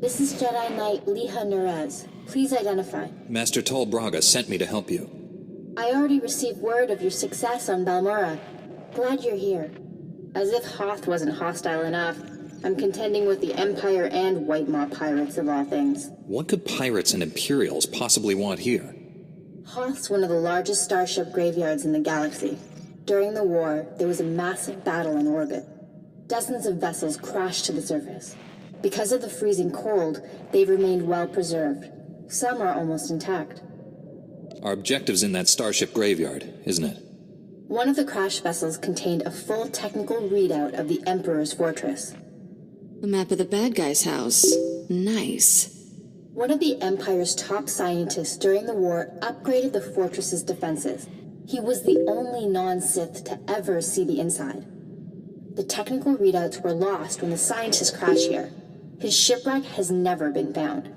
This is Jedi Knight Liha Nerez. Please identify. Master Tol Braga sent me to help you. I already received word of your success on Balmora. Glad you're here. As if Hoth wasn't hostile enough, I'm contending with the Empire and White Maw pirates of all things. What could pirates and Imperials possibly want here? Hoth's one of the largest starship graveyards in the galaxy. During the war, there was a massive battle in orbit. Dozens of vessels crashed to the surface. Because of the freezing cold, they've remained well preserved. Some are almost intact. Our objective's in that starship graveyard, isn't it? One of the crash vessels contained a full technical readout of the Emperor's fortress. A map of the bad guy's house. Nice. One of the Empire's top scientists during the war upgraded the fortress's defenses. He was the only non-Sith to ever see the inside. The technical readouts were lost when the scientists crashed here. His shipwreck has never been found.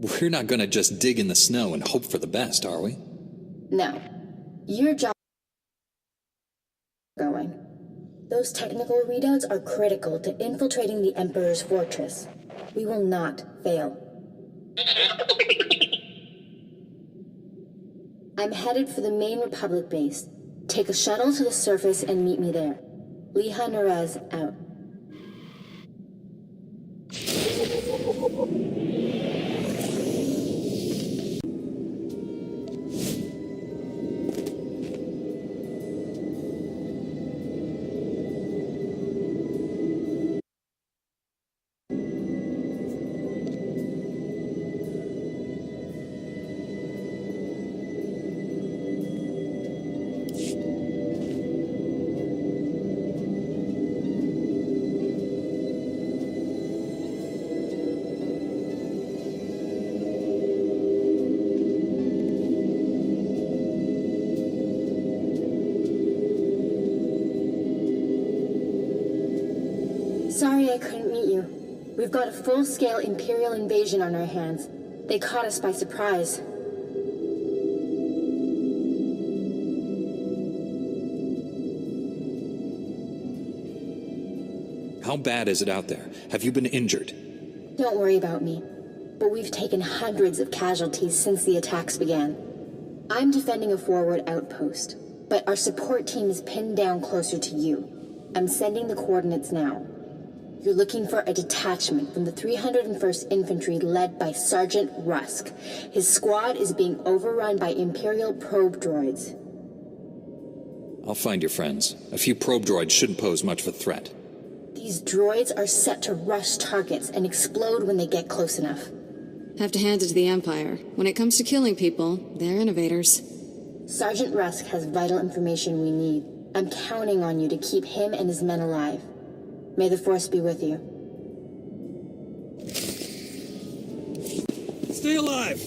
We're not gonna just dig in the snow and hope for the best, are we? No. Your job is going. Those technical readouts are critical to infiltrating the Emperor's fortress. We will not fail. I'm headed for the main Republic base. Take a shuttle to the surface and meet me there. Liha Nerez out. Sorry I couldn't meet you. We've got a full-scale Imperial invasion on our hands. They caught us by surprise. How bad is it out there? Have you been injured? Don't worry about me. But we've taken hundreds of casualties since the attacks began. I'm defending a forward outpost, but our support team is pinned down closer to you. I'm sending the coordinates now. You're looking for a detachment from the 301st Infantry led by Sergeant Rusk. His squad is being overrun by Imperial probe droids. I'll find your friends. A few probe droids shouldn't pose much of a threat. These droids are set to rush targets and explode when they get close enough. Have to hand it to the Empire. When it comes to killing people, they're innovators. Sergeant Rusk has vital information we need. I'm counting on you to keep him and his men alive. May the Force be with you. Stay alive!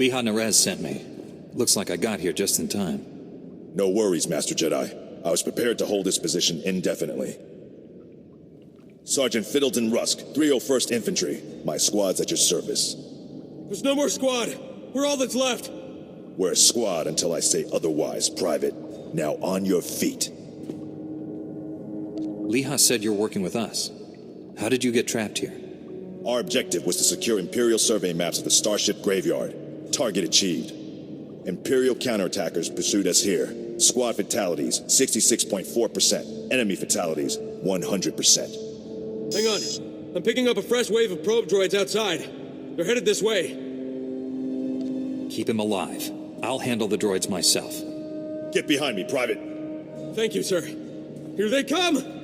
Liha Nerez sent me. Looks like I got here just in time. No worries, Master Jedi. I was prepared to hold this position indefinitely. Sergeant Fiddleton Rusk, 301st Infantry. My squad's at your service. There's no more squad. We're all that's left. We're a squad until I say otherwise, Private. Now on your feet. Liha said you're working with us. How did you get trapped here? Our objective was to secure Imperial survey maps of the Starship Graveyard. Target achieved. Imperial counterattackers pursued us here. Squad fatalities, 66.4%. Enemy fatalities, 100%. Hang on. I'm picking up a fresh wave of probe droids outside. They're headed this way. Keep him alive. I'll handle the droids myself. Get behind me, Private. Thank you, sir. Here they come!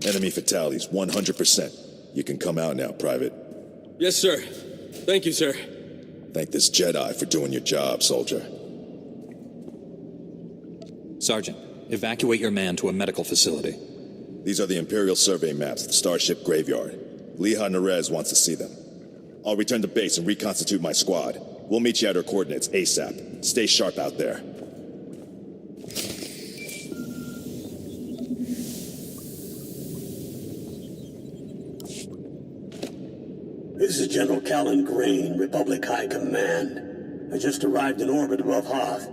Enemy fatalities, 100%. You can come out now, Private. Yes, sir. Thank you, sir. Thank this Jedi for doing your job, soldier. Sergeant, evacuate your man to a medical facility. These are the Imperial survey maps of the Starship Graveyard. Liha Nerez wants to see them. I'll return to base and reconstitute my squad. We'll meet you at our coordinates ASAP. Stay sharp out there. This is General Callan Grain, Republic High Command. I just arrived in orbit above Hoth.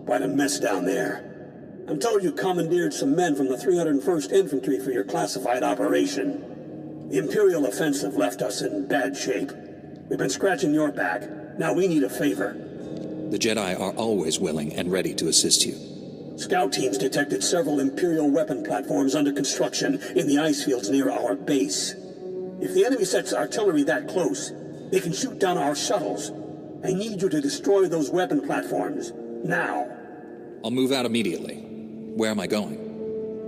Quite a mess down there. I'm told you commandeered some men from the 301st Infantry for your classified operation. The Imperial offensive left us in bad shape. We've been scratching your back. Now we need a favor. The Jedi are always willing and ready to assist you. Scout teams detected several Imperial weapon platforms under construction in the ice fields near our base. If the enemy sets artillery that close, they can shoot down our shuttles. I need you to destroy those weapon platforms. Now. I'll move out immediately. Where am I going?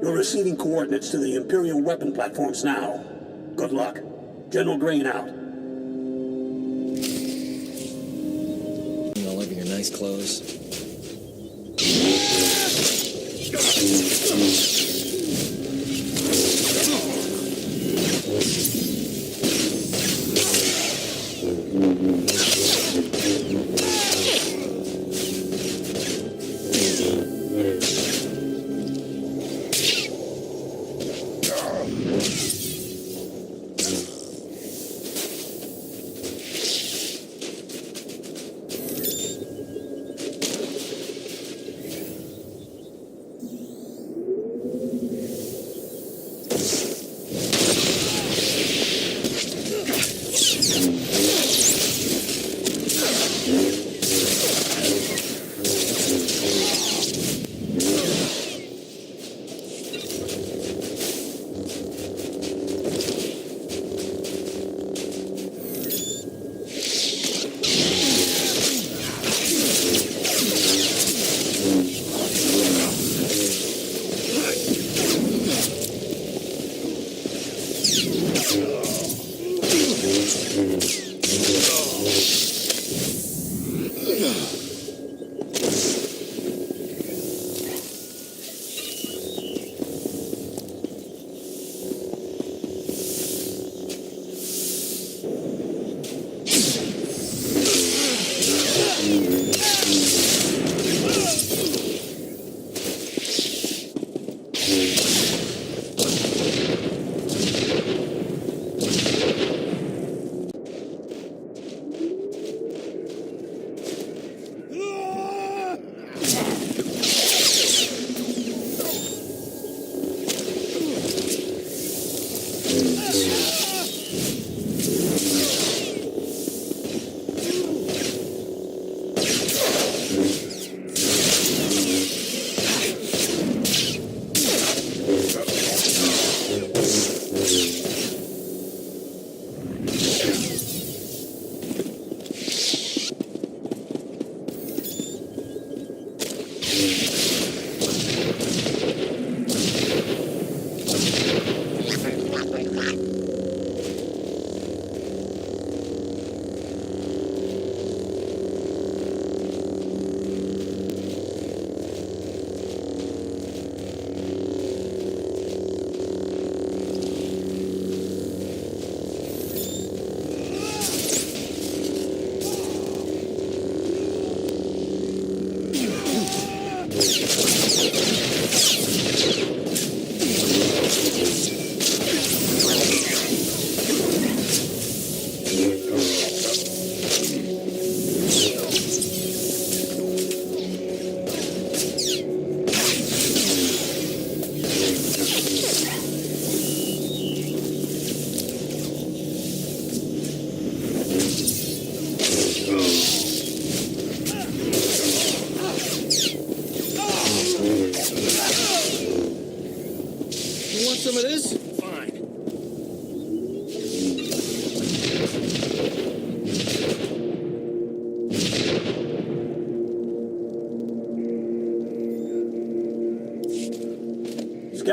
You're receiving coordinates to the Imperial weapon platforms now. Good luck. General Grain out. All over your nice clothes.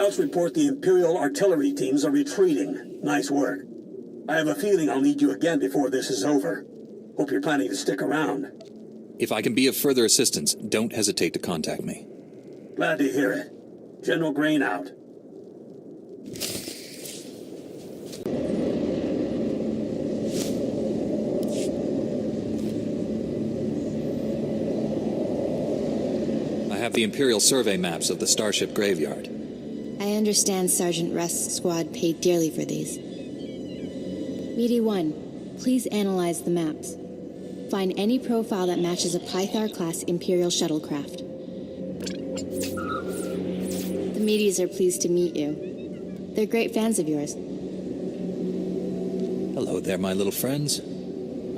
Scouts report the Imperial artillery teams are retreating. Nice work. I have a feeling I'll need you again before this is over. Hope you're planning to stick around. If I can be of further assistance, don't hesitate to contact me. Glad to hear it. General Grain out. I have the Imperial survey maps of the Starship Graveyard. I understand Sergeant Rust's squad paid dearly for these. Meaty 1, please analyze the maps. Find any profile that matches a Pythar-class Imperial shuttlecraft. The Meaties are pleased to meet you. They're great fans of yours. Hello there, my little friends.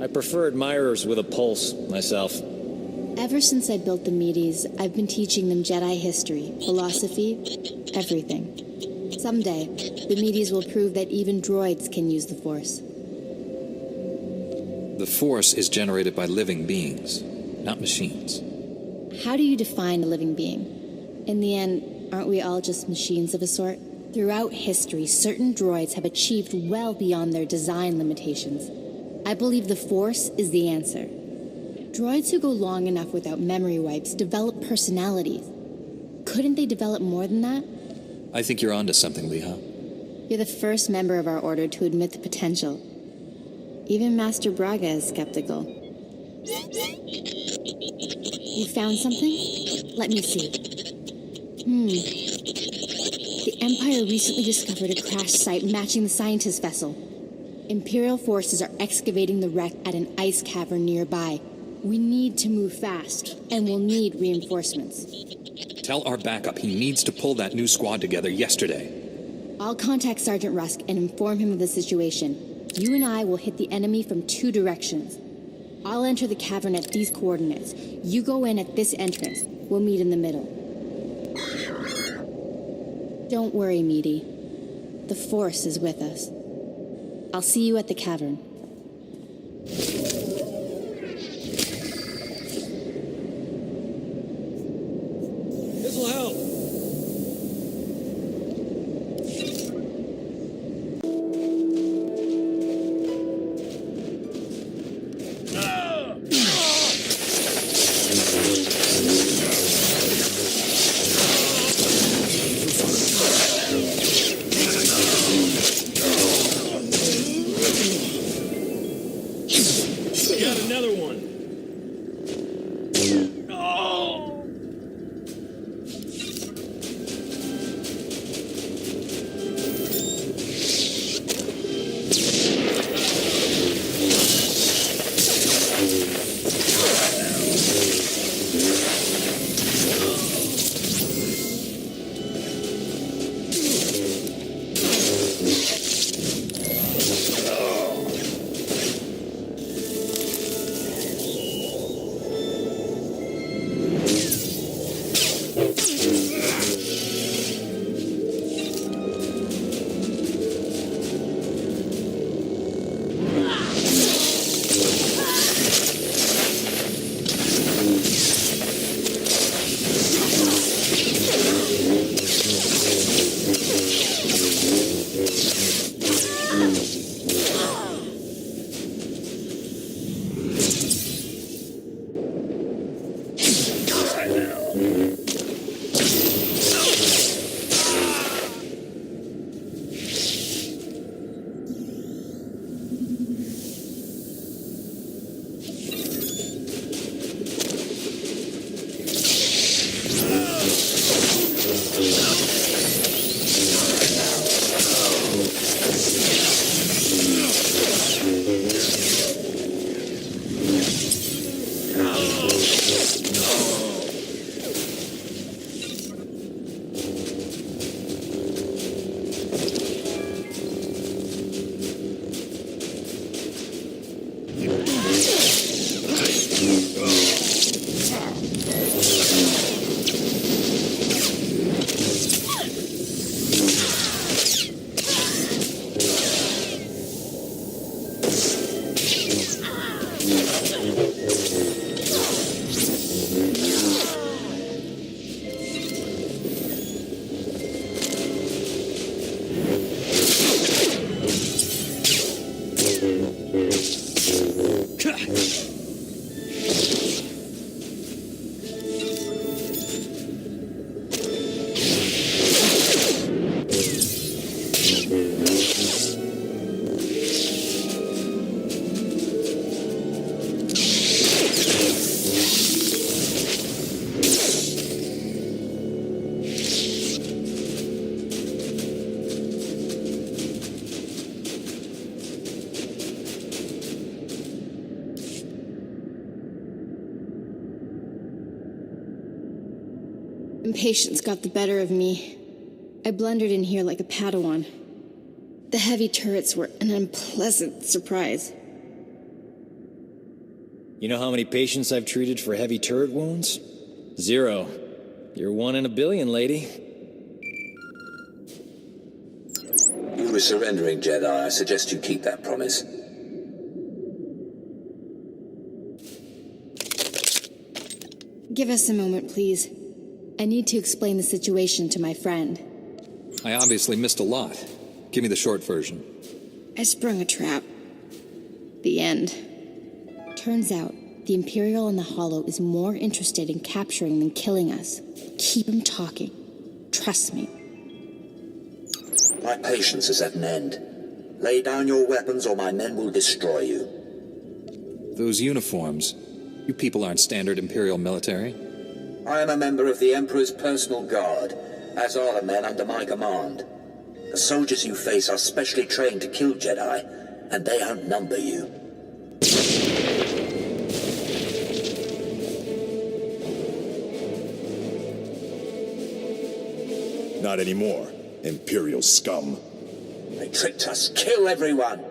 I prefer admirers with a pulse, myself. Ever since I built the Meaties, I've been teaching them Jedi history, philosophy, everything. Someday, the Meaties will prove that even droids can use the Force. The Force is generated by living beings, not machines. How do you define a living being? In the end, aren't we all just machines of a sort? Throughout history, certain droids have achieved well beyond their design limitations. I believe the Force is the answer. Droids who go long enough without memory wipes develop personalities. Couldn't they develop more than that? I think you're onto something, Leha. You're the first member of our order to admit the potential. Even Master Braga is skeptical. You found something? Let me see. The Empire recently discovered a crash site matching the scientist vessel. Imperial forces are excavating the wreck at an ice cavern nearby. We need to move fast, and we'll need reinforcements. Tell our backup he needs to pull that new squad together yesterday. I'll contact Sergeant Rusk and inform him of the situation. You and I will hit the enemy from 2 directions. I'll enter the cavern at these coordinates. You go in at this entrance. We'll meet in the middle. Don't worry, Meaty. The Force is with us. I'll see you at the cavern. This'll help. Got another one. Oh! Impatience got the better of me. I blundered in here like a Padawan. The heavy turrets were an unpleasant surprise. You know how many patients I've treated for heavy turret wounds? 0. You're 1 in a billion, lady. You were surrendering, Jedi. I suggest you keep that promise. Give us a moment, please. I need to explain the situation to my friend. I obviously missed a lot. Give me the short version. I sprung a trap. The end. Turns out, the Imperial in the Hollow is more interested in capturing than killing us. Keep him talking. Trust me. My patience is at an end. Lay down your weapons or my men will destroy you. Those uniforms. You people aren't standard Imperial military. I am a member of the Emperor's personal guard, as are the men under my command. The soldiers you face are specially trained to kill Jedi, and they outnumber you. Not anymore, Imperial scum. They tricked us. Kill everyone!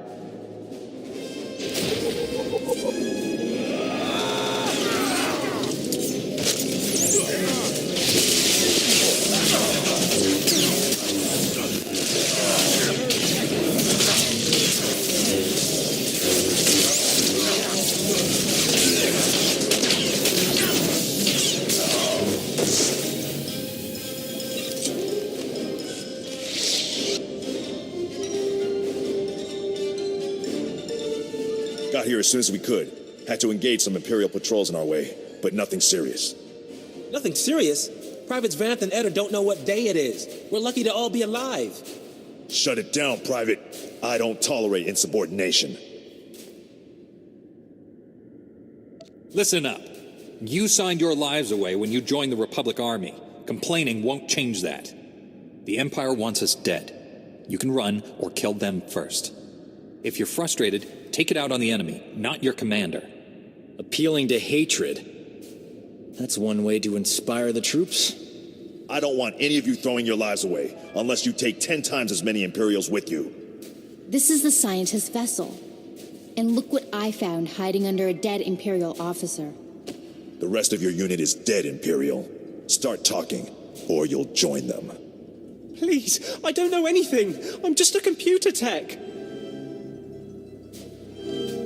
Got here as soon as we could. Had to engage some Imperial patrols in our way, but nothing serious. Nothing serious? Privates Vanth and Eder don't know what day it is. We're lucky to all be alive. Shut it down, Private. I don't tolerate insubordination. Listen up. You signed your lives away when you joined the Republic Army. Complaining won't change that. The Empire wants us dead. You can run or kill them first. If you're frustrated, take it out on the enemy, not your commander. Appealing to hatred. That's one way to inspire the troops. I don't want any of you throwing your lives away, unless you take 10 times as many Imperials with you. This is the scientist vessel. And look what I found hiding under a dead Imperial officer. The rest of your unit is dead, Imperial. Start talking, or you'll join them. Please, I don't know anything. I'm just a computer tech.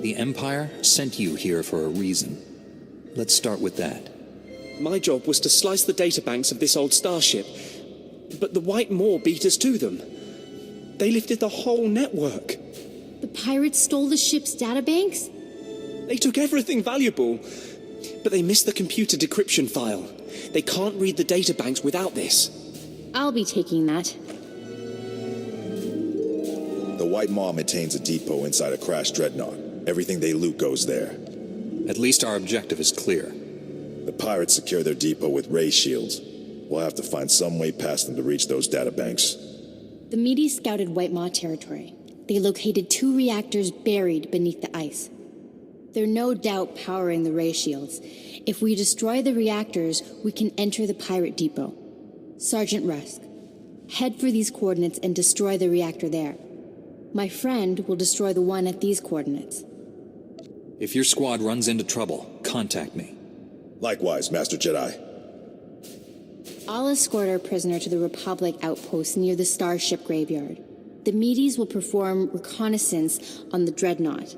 The Empire sent you here for a reason. Let's start with that. My job was to slice the databanks of this old starship, but the White Maw beat us to them. They lifted the whole network. The pirates stole the ship's databanks? They took everything valuable, but they missed the computer decryption file. They can't read the databanks without this. I'll be taking that. The White Maw maintains a depot inside a crashed dreadnought. Everything they loot goes there. At least our objective is clear. The pirates secure their depot with ray shields. We'll have to find some way past them to reach those databanks. The Medes scouted White Maw territory. They located 2 reactors buried beneath the ice. They're no doubt powering the ray shields. If we destroy the reactors, we can enter the pirate depot. Sergeant Rusk, head for these coordinates and destroy the reactor there. My friend will destroy the one at these coordinates. If your squad runs into trouble, contact me. Likewise, Master Jedi. I'll escort our prisoner to the Republic outpost near the Starship Graveyard. The Medes will perform reconnaissance on the Dreadnought.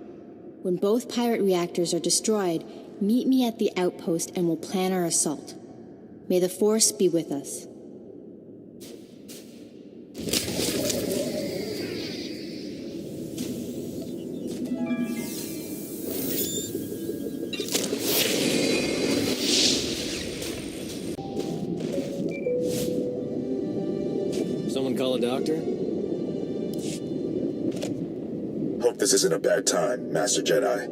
When both pirate reactors are destroyed, meet me at the outpost and we'll plan our assault. May the Force be with us. Someone call a doctor? Hope this isn't a bad time, Master Jedi.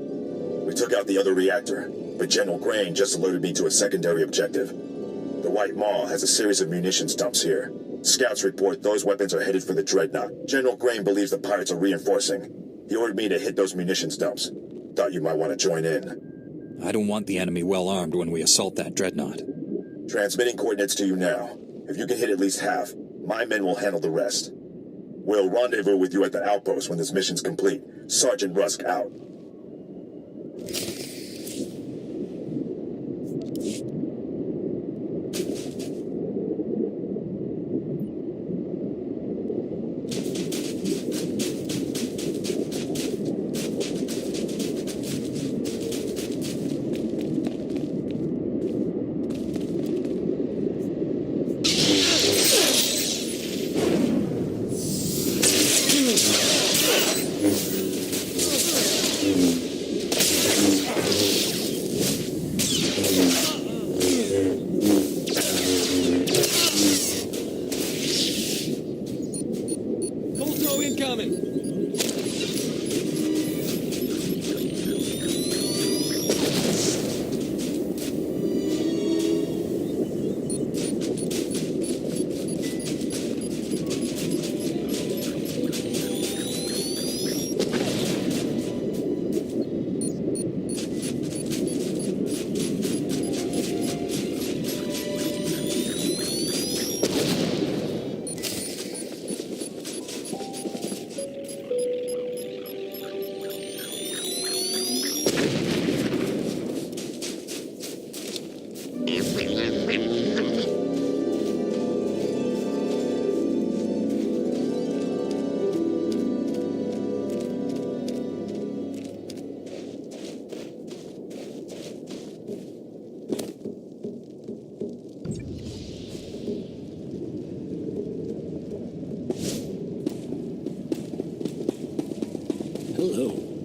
We took out the other reactor, but General Grain just alerted me to a secondary objective. The White Maw has a series of munitions dumps here. Scouts report those weapons are headed for the Dreadnought. General Grain believes the pirates are reinforcing. He ordered me to hit those munitions dumps. Thought you might want to join in. I don't want the enemy well armed when we assault that Dreadnought. Transmitting coordinates to you now. If you can hit at least half, my men will handle the rest. We'll rendezvous with you at the outpost when this mission's complete. Sergeant Rusk out. Hello.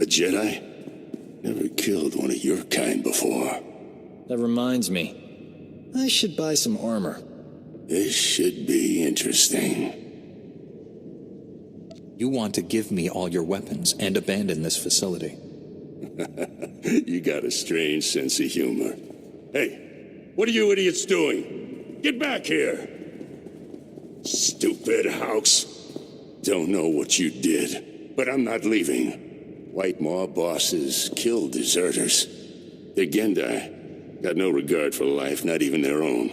A Jedi? Never killed one of your kind before. That reminds me. I should buy some armor. This should be interesting. You want to give me all your weapons and abandon this facility. You got a strange sense of humor. Hey, what are you idiots doing? Get back here! Stupid house. Don't know what you did, but I'm not leaving. White Maw bosses kill deserters. The Gendai got no regard for life, not even their own.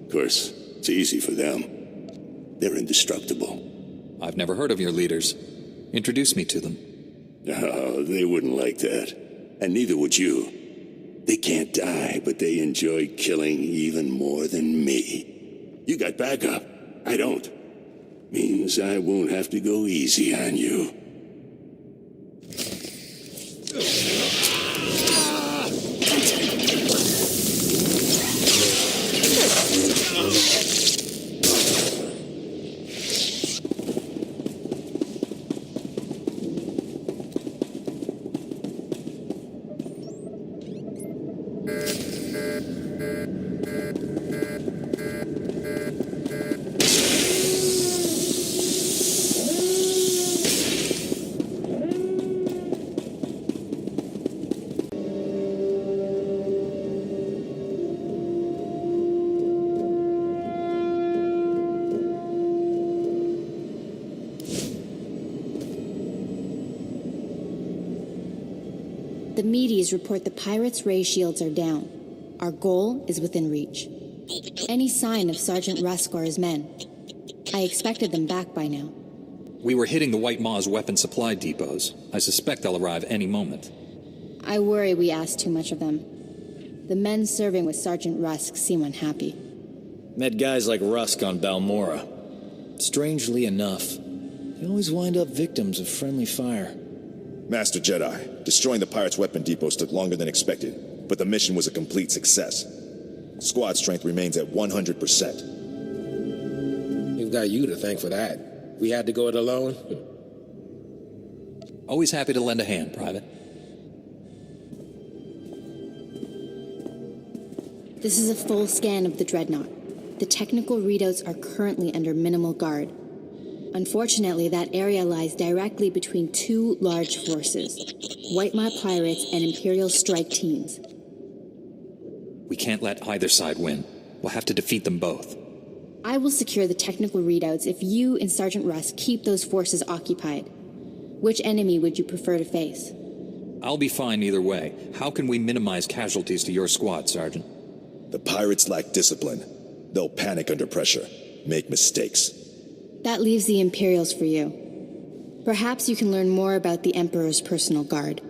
Of course, it's easy for them. They're indestructible. I've never heard of your leaders. Introduce me to them. Oh, they wouldn't like that. And neither would you. They can't die, but they enjoy killing even more than me. You got backup. I don't. Means I won't have to go easy on you. the meteors report the pirates' ray shields are down. Our goal is within reach. Any sign of Sergeant Rusk or his men? I expected them back by now. We were hitting the White Maw's weapon supply depots. I suspect they'll arrive any moment. I worry we asked too much of them. The men serving with Sergeant Rusk seem unhappy. Met guys like Rusk on Balmora. Strangely enough, they always wind up victims of friendly fire. Master Jedi, destroying the pirates' weapon depots took longer than expected, but the mission was a complete success. Squad strength remains at 100%. We've got you to thank for that. We had to go it alone. Always happy to lend a hand, Private. This is a full scan of the Dreadnought. The technical readouts are currently under minimal guard. Unfortunately, that area lies directly between two large forces, White Maw pirates and Imperial strike teams. We can't let either side win. We'll have to defeat them both. I will secure the technical readouts if you and Sergeant Rusk keep those forces occupied. Which enemy would you prefer to face? I'll be fine either way. How can we minimize casualties to your squad, Sergeant? The pirates lack discipline. They'll panic under pressure, make mistakes. That leaves the Imperials for you. Perhaps you can learn more about the Emperor's personal guard.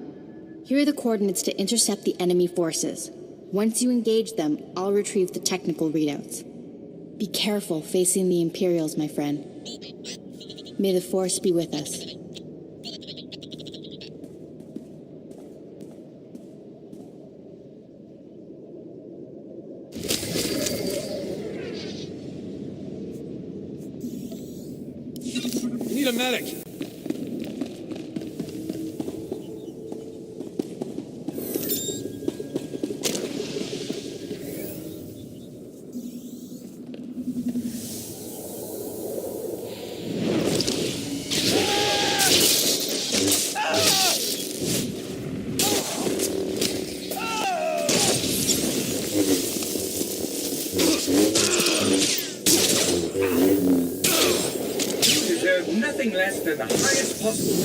Here are the coordinates to intercept the enemy forces. Once you engage them, I'll retrieve the technical readouts. Be careful facing the Imperials, my friend. May the Force be with us. Need a medic! Nothing less than the highest possible.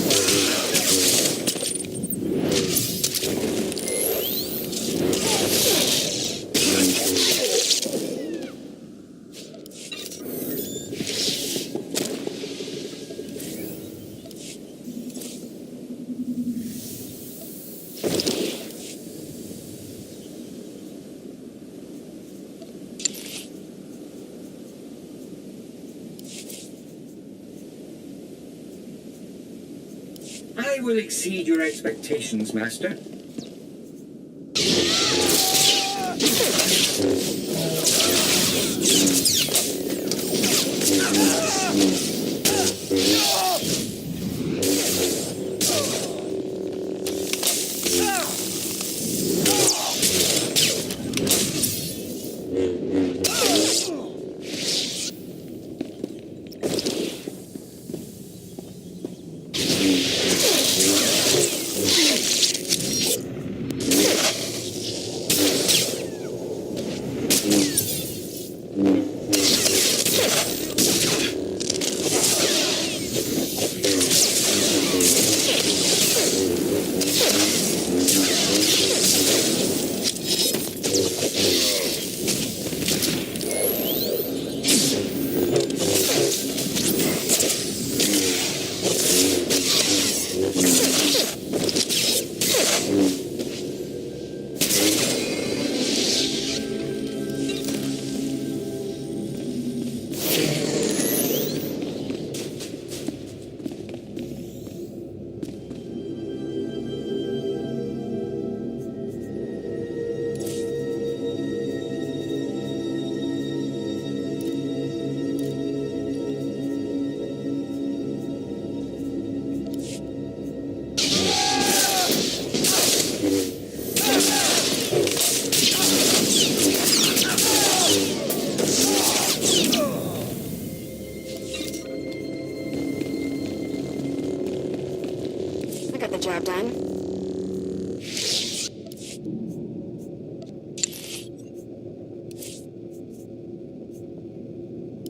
I will exceed your expectations, Master. Job done.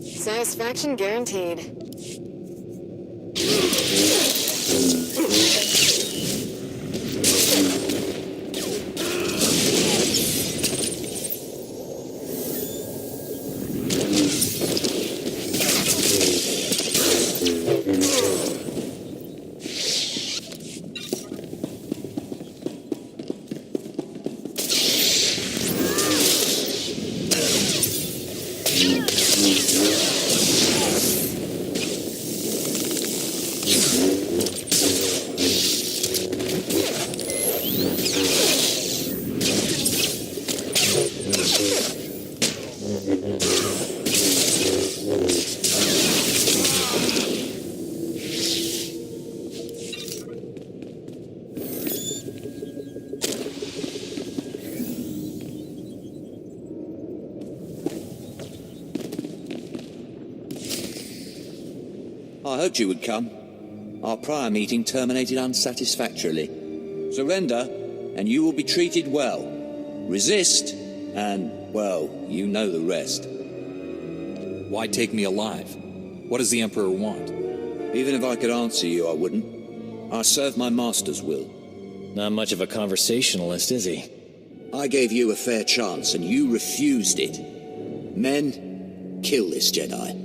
Satisfaction guaranteed. I hoped you would come. Our prior meeting terminated unsatisfactorily. Surrender, and you will be treated well. Resist, and, well, you know the rest. Why take me alive? What does the Emperor want? Even if I could answer you, I wouldn't. I serve my master's will. Not much of a conversationalist, is he? I gave you a fair chance, and you refused it. Men, kill this Jedi.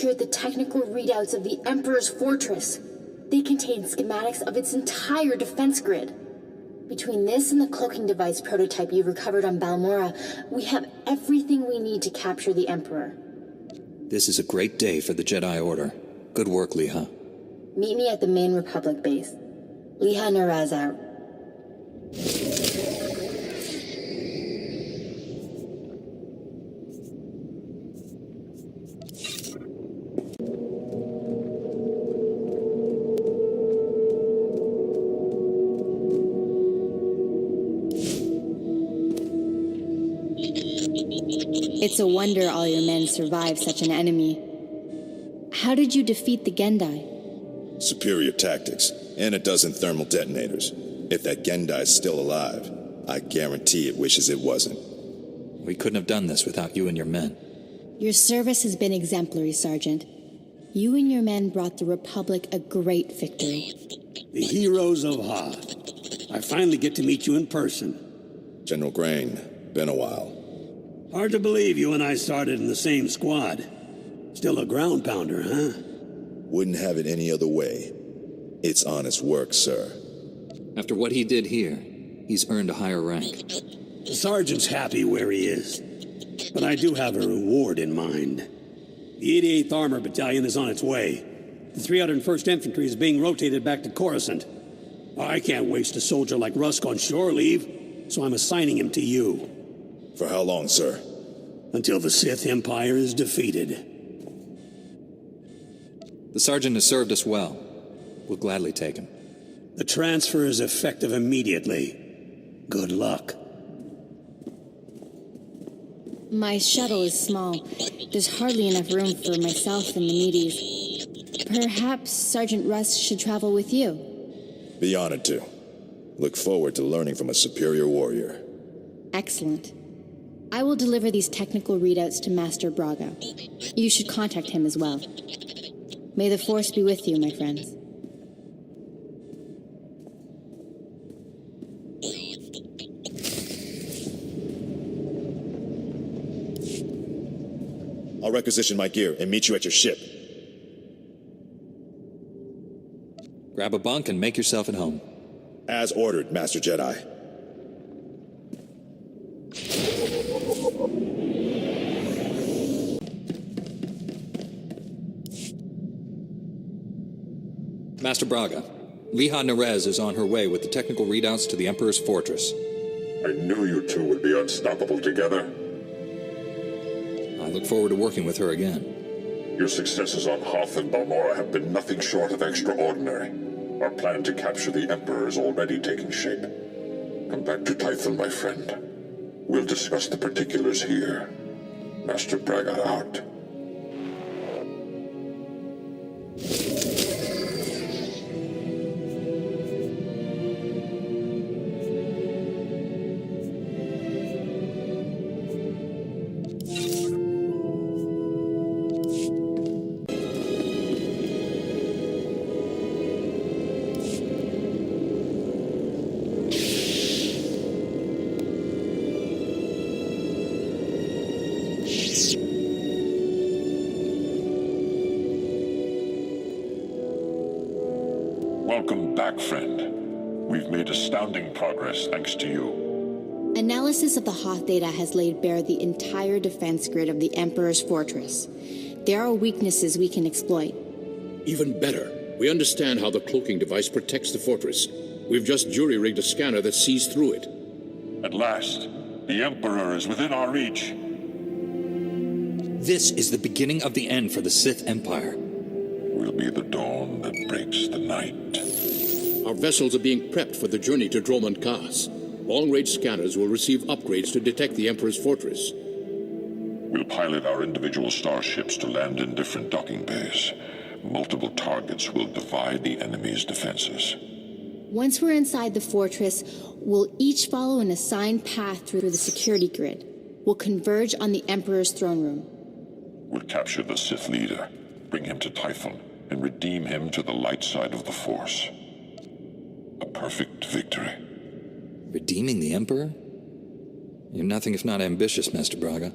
The technical readouts of the Emperor's fortress. They contain schematics of its entire defense grid. Between this and the cloaking device prototype you recovered on Balmorra, we have everything we need to capture the Emperor. This is a great day for the Jedi Order. Good work, Liha. Meet me at the main Republic base. Liha Naraz out. It's a wonder all your men survived such an enemy. How did you defeat the Gendai? Superior tactics, and a dozen thermal detonators. If that Gendai's still alive, I guarantee it wishes it wasn't. We couldn't have done this without you and your men. Your service has been exemplary, Sergeant. You and your men brought the Republic a great victory. The heroes of Hoth. I finally get to meet you in person. General Grain, been a while. Hard to believe you and I started in the same squad. Still a ground pounder, huh? Wouldn't have it any other way. It's honest work, sir. After what he did here, he's earned a higher rank. The sergeant's happy where he is. But I do have a reward in mind. The 88th Armor Battalion is on its way. The 301st Infantry is being rotated back to Coruscant. I can't waste a soldier like Rusk on shore leave, so I'm assigning him to you. For how long, sir? Until the Sith Empire is defeated. The sergeant has served us well. We'll gladly take him. The transfer is effective immediately. Good luck. My shuttle is small. There's hardly enough room for myself and the meaties. Perhaps Sergeant Rusk should travel with you. Be honored to. Look forward to learning from a superior warrior. Excellent. I will deliver these technical readouts to Master Braga. You should contact him as well. May the Force be with you, my friends. I'll requisition my gear and meet you at your ship. Grab a bunk and make yourself at home. As ordered, Master Jedi. Master Braga, Liha Nerez is on her way with the technical readouts to the Emperor's fortress. I knew you two would be unstoppable together. I look forward to working with her again. Your successes on Hoth and Balmorra have been nothing short of extraordinary. Our plan to capture the Emperor is already taking shape. Come back to Tython, my friend. We'll discuss the particulars here. Master Braga out. Welcome back, friend. We've made astounding progress thanks to you. Analysis of the Hoth data has laid bare the entire defense grid of the Emperor's fortress. There are weaknesses we can exploit. Even better, we understand how the cloaking device protects the fortress. We've just jury-rigged a scanner that sees through it. At last, the Emperor is within our reach. This is the beginning of the end for the Sith Empire. Will be the dawn that breaks the night. Our vessels are being prepped for the journey to Dromund Kaas. Long-range scanners will receive upgrades to detect the Emperor's fortress. We'll pilot our individual starships to land in different docking bays. Multiple targets will divide the enemy's defenses. Once we're inside the fortress, we'll each follow an assigned path through the security grid. We'll converge on the Emperor's throne room. We'll capture the Sith leader, bring him to Tython, and redeem him to the light side of the Force. A perfect victory. Redeeming the Emperor? You're nothing if not ambitious, Master Braga.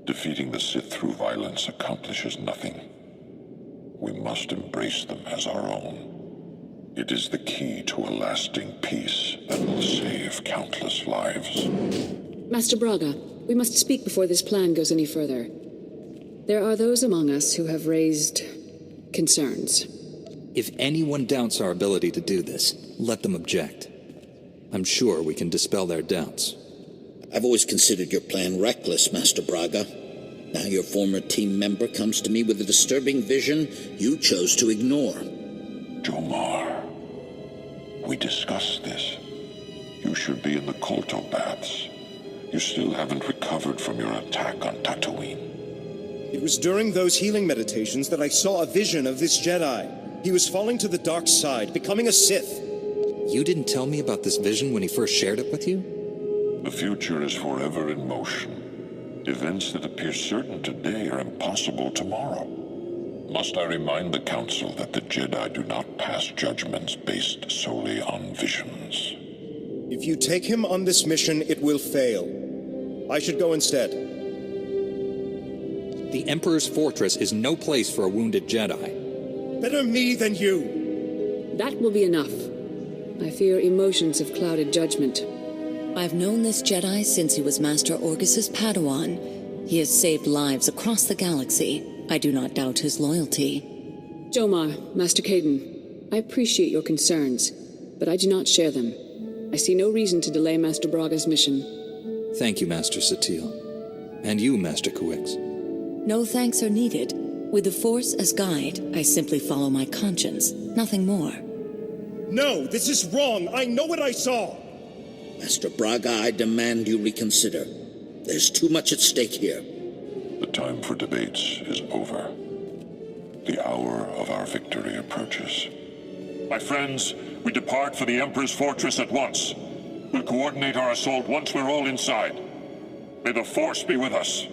Defeating the Sith through violence accomplishes nothing. We must embrace them as our own. It is the key to a lasting peace that will save countless lives. Master Braga, we must speak before this plan goes any further. There are those among us who have raised concerns. If anyone doubts our ability to do this, let them object. I'm sure we can dispel their doubts. I've always considered your plan reckless, Master Braga. Now your former team member comes to me with a disturbing vision you chose to ignore. Jomar, we discussed this. You should be in the Kolto baths. You still haven't recovered from your attack on Tatooine. It was during those healing meditations that I saw a vision of this Jedi. He was falling to the dark side, becoming a Sith. You didn't tell me about this vision when he first shared it with you? The future is forever in motion. Events that appear certain today are impossible tomorrow. Must I remind the Council that the Jedi do not pass judgments based solely on visions? If you take him on this mission, it will fail. I should go instead. The Emperor's fortress is no place for a wounded Jedi. Better me than you. That will be enough. I fear emotions have clouded judgment. I've known this Jedi since he was Master Orgus's Padawan. He has saved lives across the galaxy. I do not doubt his loyalty. Jomar, Master Caden, I appreciate your concerns, but I do not share them. I see no reason to delay Master Braga's mission. Thank you, Master Satil. And you, Master Kuix. No thanks are needed. With the Force as guide, I simply follow my conscience, nothing more. No, this is wrong. I know what I saw. Master Braga, I demand you reconsider. There's too much at stake here. The time for debates is over. The hour of our victory approaches. My friends, we depart for the Emperor's fortress at once. We'll coordinate our assault once we're all inside. May the Force be with us.